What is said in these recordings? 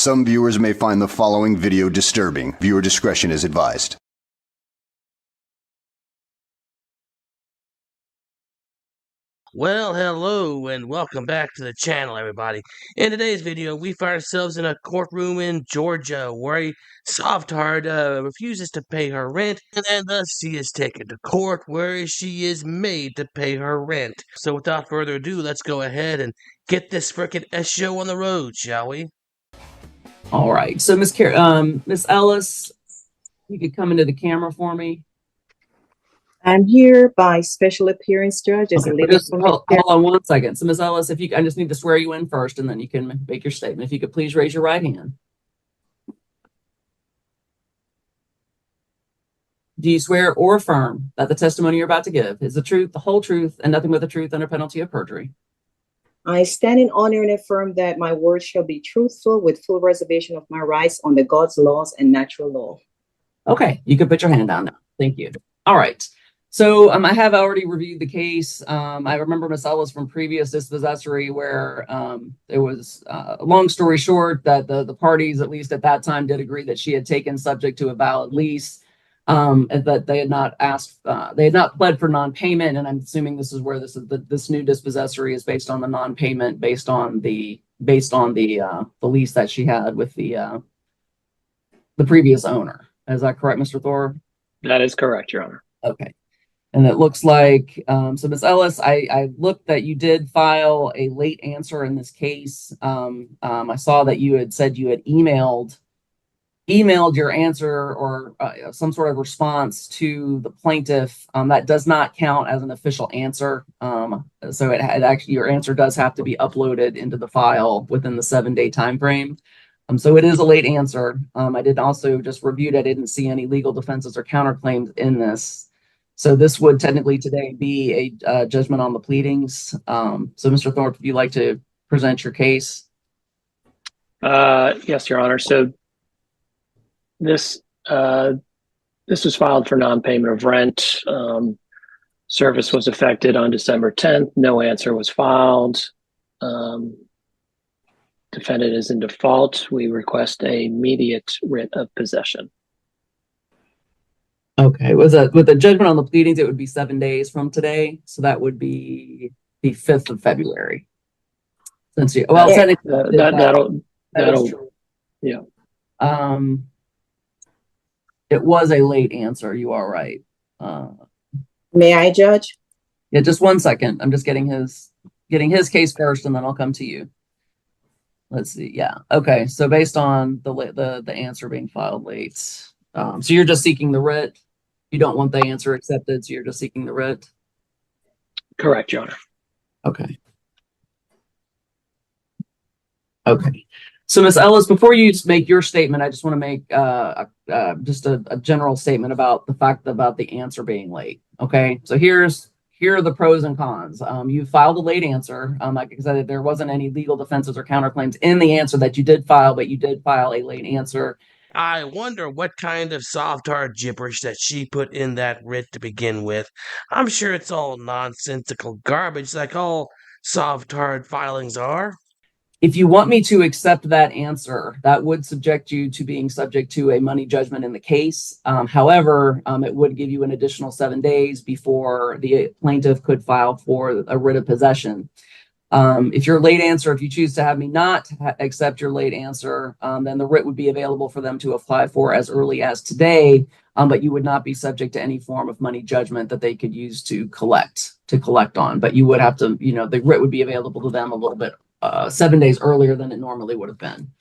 Some viewers may find the following video disturbing. Viewer discretion is advised. Well, hello and welcome back to the channel, everybody. In today's video, we find ourselves in a courtroom in Georgia where a Sovtard refuses to pay her rent, and then thus she is taken to court where she is made to pay her rent. So without further ado, let's go ahead and get this frickin' show on the road, shall we? All right. So Miss Ellis, you could come into the camera for me. I'm here by special appearance, Judge. Hold on one second. So Miss Ellis, I just need to swear you in first, and then you can make your statement. If you could please raise your right hand. Do you swear or affirm that the testimony you're about to give is the truth, the whole truth, and nothing but the truth under penalty of perjury? I stand in honor and affirm that my words shall be truthful with full reservation of my rights under God's laws and natural law. Okay, you can put your hand down now. Thank you. All right. So I have already reviewed the case. I remember Miss Ellis from previous dispossessory where it was, long story short, that the parties, at least at that time, did agree that she had taken subject to a valid lease, and that they had not pled for non-payment. And I'm assuming this is where this new dispossessory is based on the non-payment, based on the lease that she had with the previous owner. Is that correct, Mr. Thor? That is correct, Your Honor. Okay. And it looks like, so Ms. Ellis, I looked that you did file a late answer in this case. I saw that you had said you had emailed your answer or some sort of response to the plaintiff. That does not count as an official answer. So it actually, your answer does have to be uploaded into the file within the 7-day time frame. So it is a late answer. I did also just review that I didn't see any legal defenses or counterclaims in this. So this would technically today be a judgment on the pleadings. So Mr. Thorpe, if you'd like to present your case. Yes, Your Honor. So this was filed for non-payment of rent. Service was effected on December 10th. No answer was filed. Defendant is in default. We request a immediate writ of possession. Okay, with the judgment on the pleadings, it would be 7 days from today. So that would be the 5th of February. Since you, well, that'll yeah. It was a late answer. You are right. May I, Judge? Yeah, just 1 second. I'm just getting his case first, and then I'll come to you. Let's see. Yeah. Okay. So based on the answer being filed late, so you're just seeking the writ. You don't want the answer accepted, so you're just seeking the writ. Correct, Your Honor. Okay. Okay. So Ms. Ellis, before you make your statement, I just want to make just a general statement about the fact about the answer being late. Okay. So here are the pros and cons. You filed a late answer. Like I said, there wasn't any legal defenses or counterclaims in the answer that you did file, but you did file a late answer. I wonder what kind of Sovtard gibberish that she put in that writ to begin with. I'm sure it's all nonsensical garbage like all Sovtard filings are. If you want me to accept that answer, that would subject you to being subject to a money judgment in the case. However, it would give you an additional 7 days before the plaintiff could file for a writ of possession. If your late answer, if you choose to have me not accept your late answer, then the writ would be available for them to apply for as early as today, but you would not be subject to any form of money judgment that they could use to collect on. But you would have to, the writ would be available to them a little bit 7 days earlier than it normally would have been.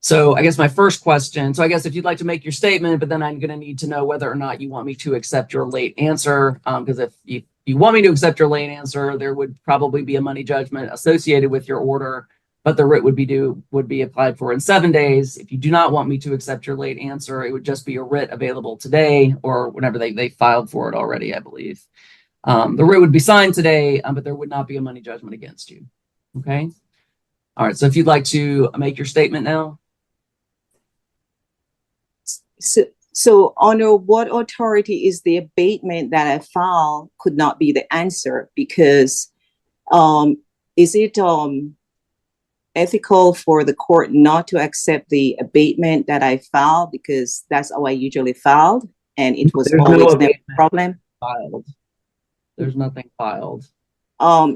So I guess my first question, so I guess if you'd like to make your statement, but then I'm going to need to know whether or not you want me to accept your late answer, because if you want me to accept your late answer, there would probably be a money judgment associated with your order, but the writ would be applied for in 7 days. If you do not want me to accept your late answer, it would just be a writ available today or whenever they filed for it already, I believe. The writ would be signed today, but there would not be a money judgment against you. Okay. All right. So if you'd like to make your statement now. So under what authority is the abatement that I filed could not be the answer? Because is it ethical for the court not to accept the abatement that I filed because that's how I usually filed, and it was There's no always never a abatement problem. filed. There's nothing filed.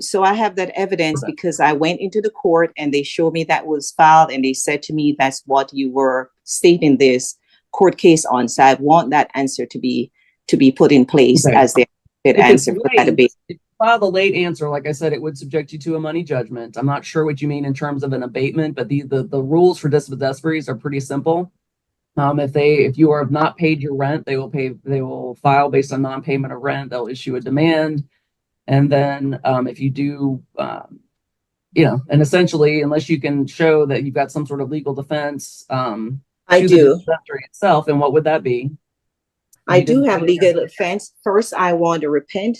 So I have that evidence Okay. because I went into the court and they showed me that was filed, and they said to me that's what you were stating this court case on. So I want that answer to be put in place Okay. as the answer for that abatement. If you file the late answer, like I said, it would subject you to a money judgment. I'm not sure what you mean in terms of an abatement, but the rules for dispossessories are pretty simple. If you have not paid your rent, they will file based on non-payment of rent. They'll issue a demand. And then if you do, and essentially, unless you can show that you've got some sort of legal defense I to do. the dispossessory itself, and what would that be? I do have legal defense. First, I want to repent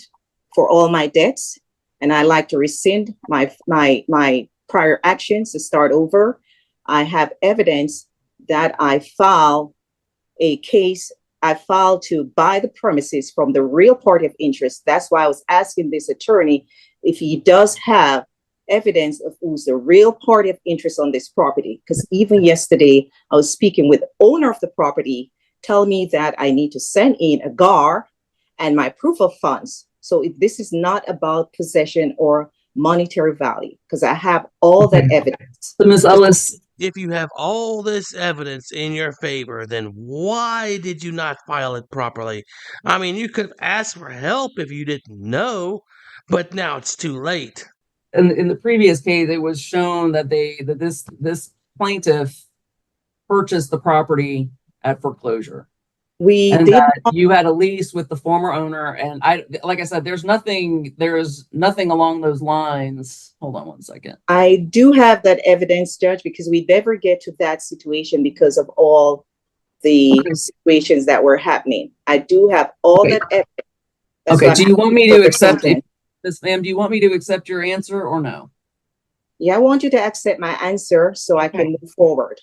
for all my debts, and I like to rescind my prior actions to start over. I have evidence that I filed a case. I filed to buy the premises from the real party of interest. That's why I was asking this attorney if he does have evidence of who's the real party of interest on this property. Because even yesterday, I was speaking with the owner of the property, tell me that I need to send in a GAR and my proof of funds. So this is not about possession or monetary value, because I have all that evidence. So Ms. Ellis, If you have all this evidence in your favor, then why did you not file it properly? I mean, you could ask for help if you didn't know, but now it's too late. in the previous case, it was shown that this plaintiff purchased the property at foreclosure. And that you had a lease with the former owner, and like I said, there is nothing along those lines. Hold on one second. I do have that evidence, Judge, because we never get to that situation because of all the situations that were happening. I do have all that evidence. Okay, do you want me to accept it? Ma'am, do you want me to accept your answer or no? Yeah, I want you to accept my answer so I can move forward.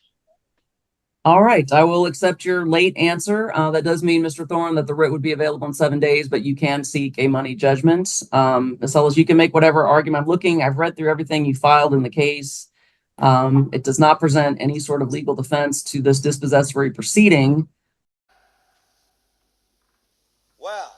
All right, I will accept your late answer. That does mean, Mr. Thorne, that the writ would be available in 7 days, but you can seek a money judgment. Ms. Ellis, you can make whatever argument. I've read through everything you filed in the case. It does not present any sort of legal defense to this dispossessory proceeding. Well,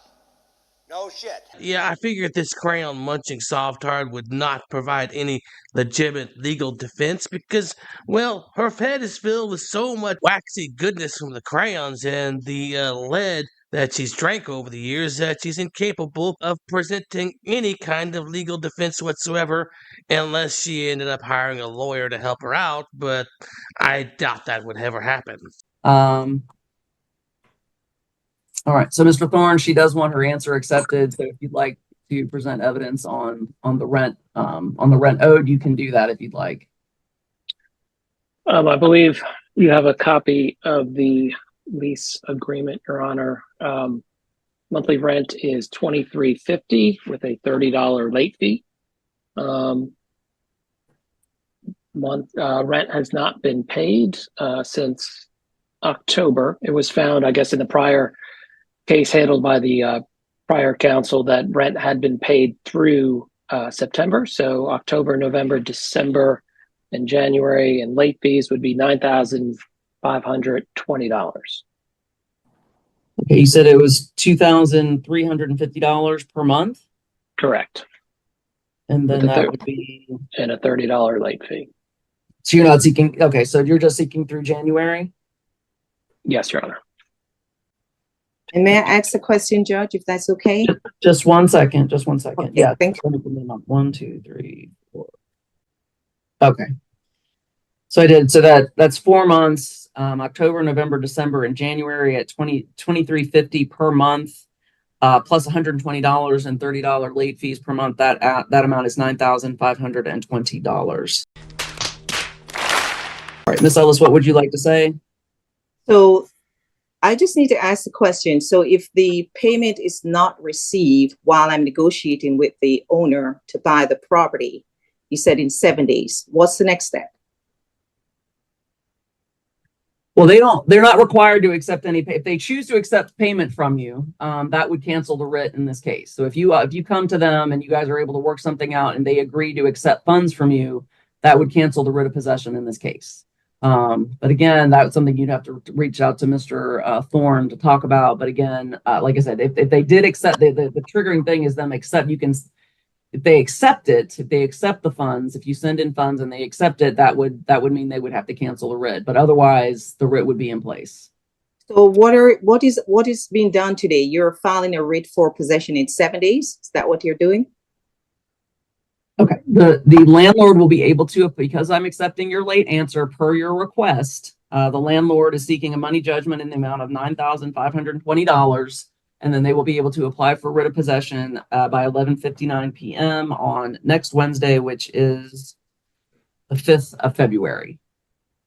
no shit. Yeah, I figured this crayon munching Sovtard would not provide any legitimate legal defense because, well, her head is filled with so much waxy goodness from the crayons and the lead that she's drank over the years that she's incapable of presenting any kind of legal defense whatsoever unless she ended up hiring a lawyer to help her out, but I doubt that would ever happen. All right, so Mr. Thorne, she does want her answer accepted. So if you'd like to present evidence on the rent owed, you can do that if you'd like. I believe you have a copy of the lease agreement, Your Honor. Monthly rent is $23.50 with a $30 late fee. Rent has not been paid since October. It was found, I guess, in the prior case handled by the prior counsel that rent had been paid through September. So October, November, December, and January, and late fees would be $9,520. Okay, you said it was $2,350 per month? Correct. And then that would be... And a $30 late fee. So you're not seeking... Okay, so you're just seeking through January? Yes, Your Honor. And may I ask a question, Judge, if that's okay? Just 1 second. Just 1 second. Okay, Yeah. thank you. 1, 2, 3, 4. Okay. So I did. So that's 4 months. October, November, December, and January at $23.50 per month, plus $120 and $30 late fees per month. That amount is $9,520. All right, Ms. Ellis, what would you like to say? So I just need to ask the question. So if the payment is not received while I'm negotiating with the owner to buy the property, you said in 7 days, what's the next step? Well, they're not required to accept any if they choose to accept payment from you, that would cancel the writ in this case. So if you come to them and you guys are able to work something out and they agree to accept funds from you, that would cancel the writ of possession in this case. But again, that's something you'd have to reach out to Mr. Thorne to talk about. But again, like I said, if they did accept, the triggering thing is them accept, if they accept it, if they accept the funds, if you send in funds and they accept it, that would mean they would have to cancel the writ. But otherwise, the writ would be in place. So what is being done today? You're filing a writ for possession in 7 days. Is that what you're doing? Okay. The landlord will be able to, because I'm accepting your late answer per your request. The landlord is seeking a money judgment in the amount of $9,520. And then they will be able to apply for writ of possession by 11:59 p.m. on next Wednesday, which is the 5th of February.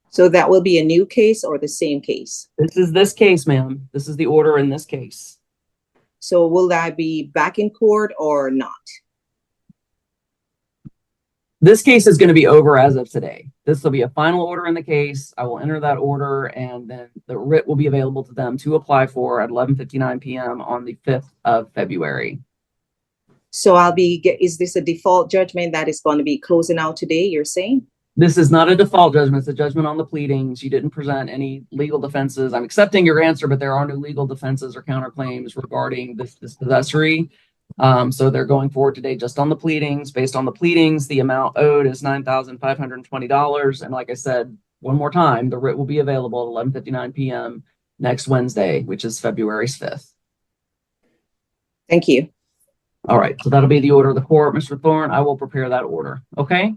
So that will be a new case or the same case? This is this case, ma'am. This is the order in this case. So will I be back in court or not? This case is going to be over as of today. This will be a final order in the case. I will enter that order, and then the writ will be available to them to apply for at 11:59 p.m. on the 5th of February. So is this a default judgment that is going to be closing out today, you're saying? This is not a default judgment. It's a judgment on the pleadings. You didn't present any legal defenses. I'm accepting your answer, but there are no legal defenses or counterclaims regarding this possessory. So they're going forward today just on the pleadings. Based on the pleadings, the amount owed is $9,520. And like I said, one more time, the writ will be available at 11:59 p.m. next Wednesday, which is February 5th. Thank you. All right. So that'll be the order of the court. Mr. Thorne, I will prepare that order. Okay.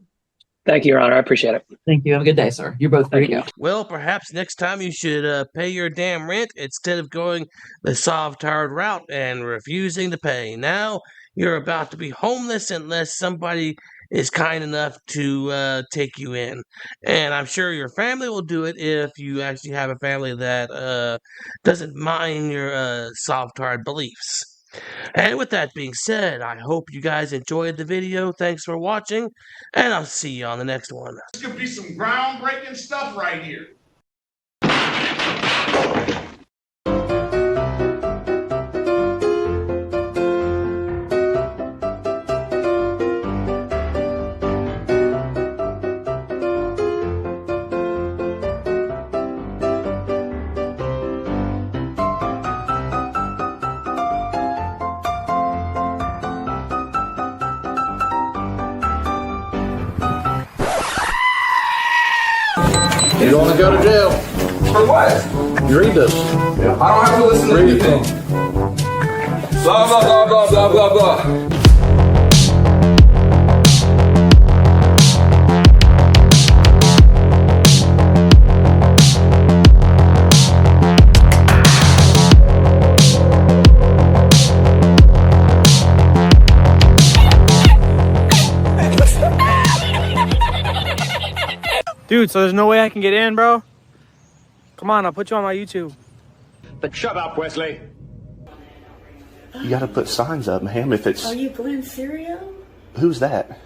Thank you, Your Honor. I appreciate it. Thank you. Have a good day, sir. You're both free to go. Well, perhaps next time you should pay your damn rent instead of going the Sovtard route and refusing to pay. Now you're about to be homeless unless somebody is kind enough to take you in. And I'm sure your family will do it if you actually have a family that doesn't mind your Sovtard beliefs. And with that being said, I hope you guys enjoyed the video. Thanks for watching, and I'll see you on the next one. This could be some groundbreaking stuff right here. You don't want to go to jail. For what? You read this. I don't have to listen to anything. Blah, blah, blah, blah, blah, blah, blah. Dude, so there's no way I can get in, bro? Come on, I'll put you on my YouTube. Then shut up, Wesley. You gotta put signs up, ma'am, if it's... Are you Glenn Serio? Who's that?